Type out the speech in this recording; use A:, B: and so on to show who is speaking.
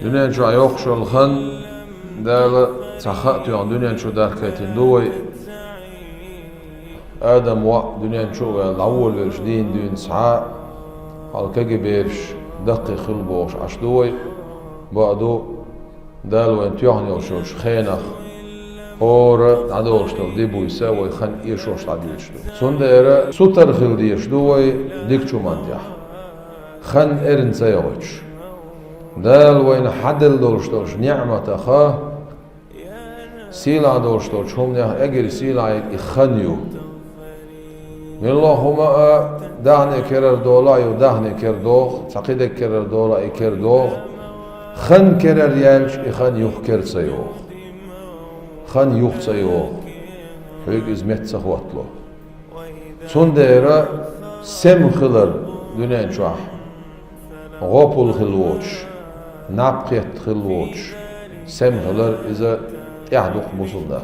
A: دنيا شو عيوق شو الخن دال تخاطي عن دنيا شو دار كيتين دوي آدم وق دنيا شو الأول والجدين دون سعاء على كجي بيرش دقي خلبوش عش دوي بعدو دال وين تيعني وشوش خينخ اور عدوش تو ديبو يساوي خن إيشوش عديش دو سنديرة سوتر خل ديش دوي ديك شو مانتيح خن إرن سيوش دال وين حدل دولش نعمة أخاه سيلا دولش هم نه أجر سيلا يخنيو من اللهم دعني كرر دولا يو دعني كر دوغ تعقيد كرر دولا يكر دوغ خن كرر يالش يخن يخكر سيوغ خن يخ سيوغ حيق إزمت سخواتلو سنديرة سم خلر دنيا شوح غوبل خلوش نابقيت خلوش سم خلر إذا يعدوك مصدها